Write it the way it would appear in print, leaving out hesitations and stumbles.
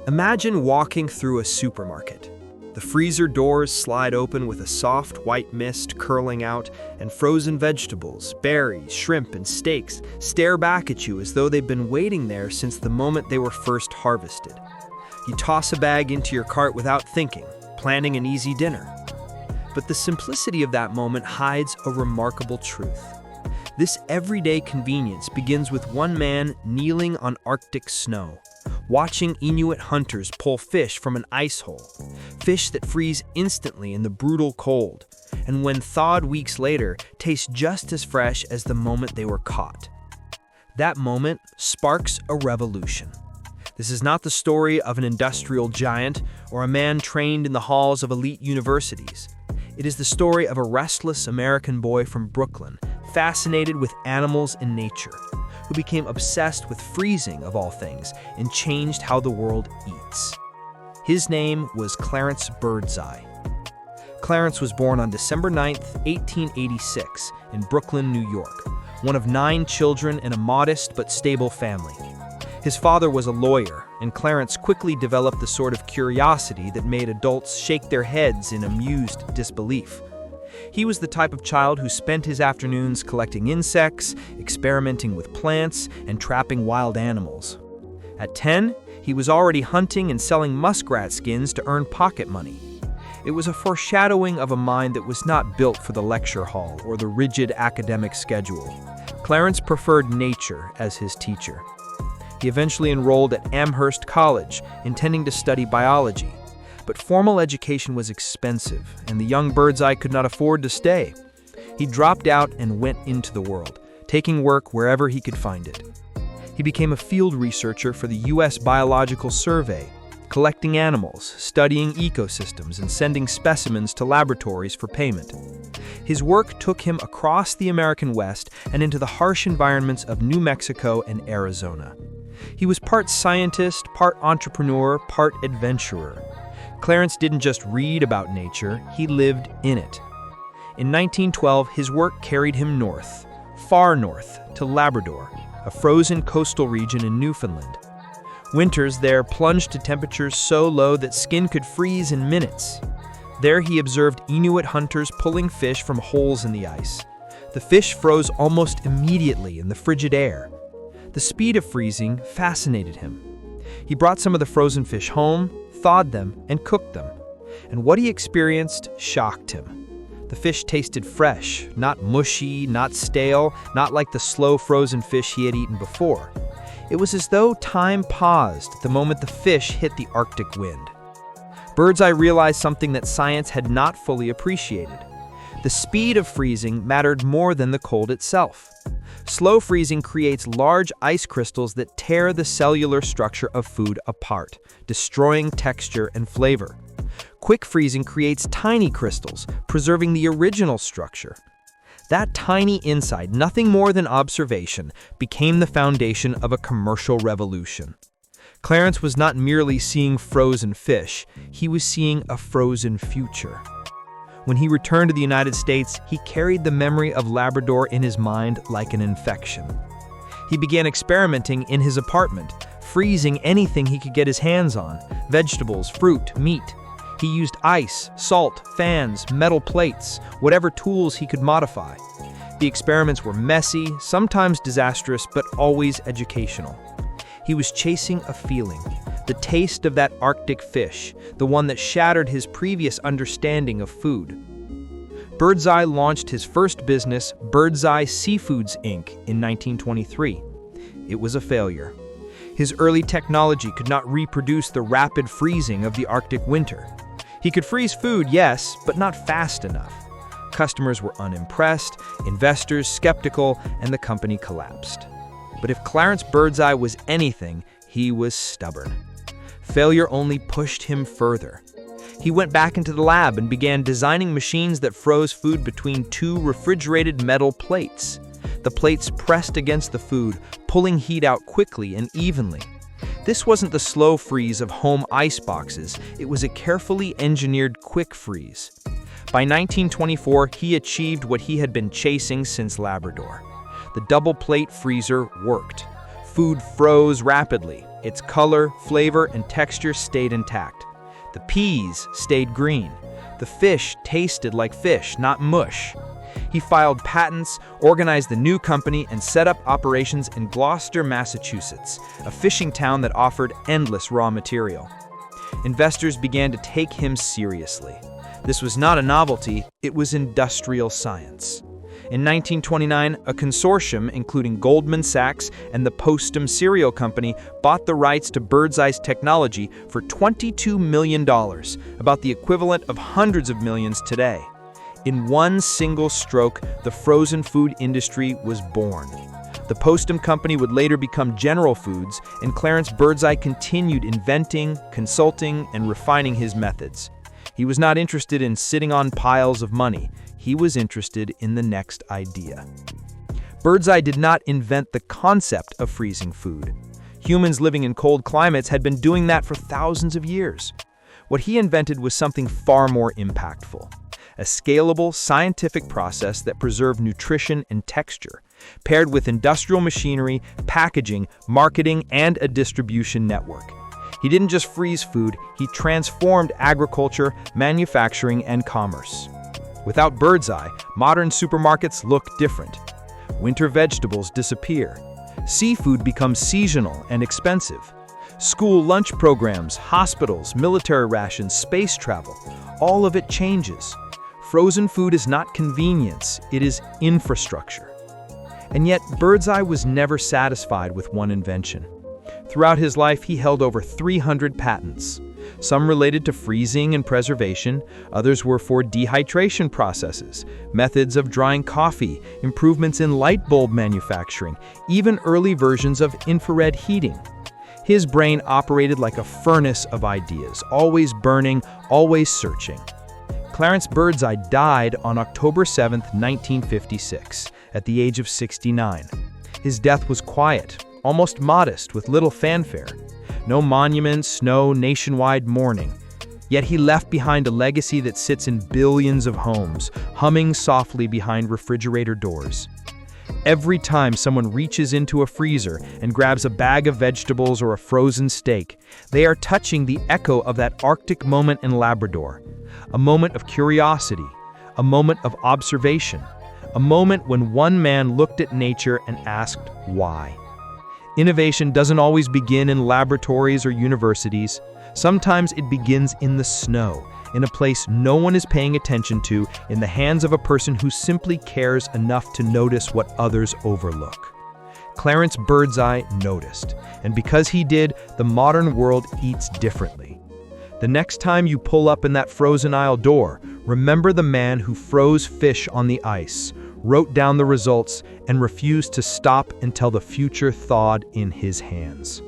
Imagine walking through a supermarket. The freezer doors slide open with a soft white mist curling out, and frozen vegetables, berries, shrimp, and steaks stare back at you as though they've been waiting there since the moment they were first harvested. You toss a bag into your cart without thinking, planning an easy dinner. But the simplicity of that moment hides a remarkable truth. This everyday convenience begins with one man kneeling on Arctic snow, watching Inuit hunters pull fish from an ice hole, fish that freeze instantly in the brutal cold, and when thawed weeks later, taste just as fresh as the moment they were caught. That moment sparks a revolution. This is not the story of an industrial giant or a man trained in the halls of elite universities. It is the story of a restless American boy from Brooklyn, fascinated with animals and nature, who became obsessed with freezing of all things and changed how the world eats. His name was Clarence Birdseye. Clarence was born on December 9, 1886, in Brooklyn, New York, one of 9 children in a modest but stable family. His father was a lawyer, and Clarence quickly developed the sort of curiosity that made adults shake their heads in amused disbelief. He was the type of child who spent his afternoons collecting insects, experimenting with plants, and trapping wild animals. At 10, he was already hunting and selling muskrat skins to earn pocket money. It was a foreshadowing of a mind that was not built for the lecture hall or the rigid academic schedule. Clarence preferred nature as his teacher. He eventually enrolled at Amherst College, intending to study biology. But formal education was expensive, and the young Birdseye could not afford to stay. He dropped out and went into the world, taking work wherever he could find it. He became a field researcher for the U.S. Biological Survey, collecting animals, studying ecosystems, and sending specimens to laboratories for payment. His work took him across the American West and into the harsh environments of New Mexico and Arizona. He was part scientist, part entrepreneur, part adventurer. Clarence didn't just read about nature, he lived in it. In 1912, his work carried him north, far north, to Labrador, a frozen coastal region in Newfoundland. Winters there plunged to temperatures so low that skin could freeze in minutes. There he observed Inuit hunters pulling fish from holes in the ice. The fish froze almost immediately in the frigid air. The speed of freezing fascinated him. He brought some of the frozen fish home, thawed them, and cooked them. And what he experienced shocked him. The fish tasted fresh, not mushy, not stale, not like the slow frozen fish he had eaten before. It was as though time paused the moment the fish hit the Arctic wind. Birdseye realized something that science had not fully appreciated. The speed of freezing mattered more than the cold itself. Slow freezing creates large ice crystals that tear the cellular structure of food apart, destroying texture and flavor. Quick freezing creates tiny crystals, preserving the original structure. That tiny insight, nothing more than observation, became the foundation of a commercial revolution. Clarence was not merely seeing frozen fish, he was seeing a frozen future. When he returned to the United States, he carried the memory of Labrador in his mind like an infection. He began experimenting in his apartment, freezing anything he could get his hands on: vegetables, fruit, meat. He used ice, salt, fans, metal plates, whatever tools he could modify. The experiments were messy, sometimes disastrous, but always educational. He was chasing a feeling, the taste of that Arctic fish, the one that shattered his previous understanding of food. Birdseye launched his first business, Birdseye Seafoods, Inc., in 1923. It was a failure. His early technology could not reproduce the rapid freezing of the Arctic winter. He could freeze food, yes, but not fast enough. Customers were unimpressed, investors skeptical, and the company collapsed. But if Clarence Birdseye was anything, he was stubborn. Failure only pushed him further. He went back into the lab and began designing machines that froze food between 2 refrigerated metal plates. The plates pressed against the food, pulling heat out quickly and evenly. This wasn't the slow freeze of home ice boxes, it was a carefully engineered quick freeze. By 1924, he achieved what he had been chasing since Labrador. The double plate freezer worked. Food froze rapidly, Its color, flavor, and texture stayed intact. The peas stayed green. The fish tasted like fish, not mush. He filed patents, organized the new company, and set up operations in Gloucester, Massachusetts, a fishing town that offered endless raw material. Investors began to take him seriously. This was not a novelty, it was industrial science. In 1929, a consortium, including Goldman Sachs and the Postum Cereal Company, bought the rights to Birdseye's technology for $22 million, about the equivalent of hundreds of millions today. In one single stroke, the frozen food industry was born. The Postum Company would later become General Foods, and Clarence Birdseye continued inventing, consulting, and refining his methods. He was not interested in sitting on piles of money. He was interested in the next idea. Birdseye did not invent the concept of freezing food. Humans living in cold climates had been doing that for thousands of years. What he invented was something far more impactful: a scalable, scientific process that preserved nutrition and texture, paired with industrial machinery, packaging, marketing, and a distribution network. He didn't just freeze food, he transformed agriculture, manufacturing, and commerce. Without Birdseye, modern supermarkets look different. Winter vegetables disappear. Seafood becomes seasonal and expensive. School lunch programs, hospitals, military rations, space travel, all of it changes. Frozen food is not convenience, it is infrastructure. And yet, Birdseye was never satisfied with one invention. Throughout his life, he held over 300 patents. Some related to freezing and preservation, others were for dehydration processes, methods of drying coffee, improvements in light bulb manufacturing, even early versions of infrared heating. His brain operated like a furnace of ideas, always burning, always searching. Clarence Birdseye died on October 7, 1956, at the age of 69. His death was quiet, almost modest, with little fanfare. No monuments, no nationwide mourning. Yet he left behind a legacy that sits in billions of homes, humming softly behind refrigerator doors. Every time someone reaches into a freezer and grabs a bag of vegetables or a frozen steak, they are touching the echo of that Arctic moment in Labrador. A moment of curiosity, a moment of observation, a moment when one man looked at nature and asked why. Innovation doesn't always begin in laboratories or universities. Sometimes it begins in the snow, in a place no one is paying attention to, in the hands of a person who simply cares enough to notice what others overlook. Clarence Birdseye noticed, and because he did, the modern world eats differently. The next time you pull up in that frozen aisle door, remember the man who froze fish on the ice, wrote down the results, and refused to stop until the future thawed in his hands.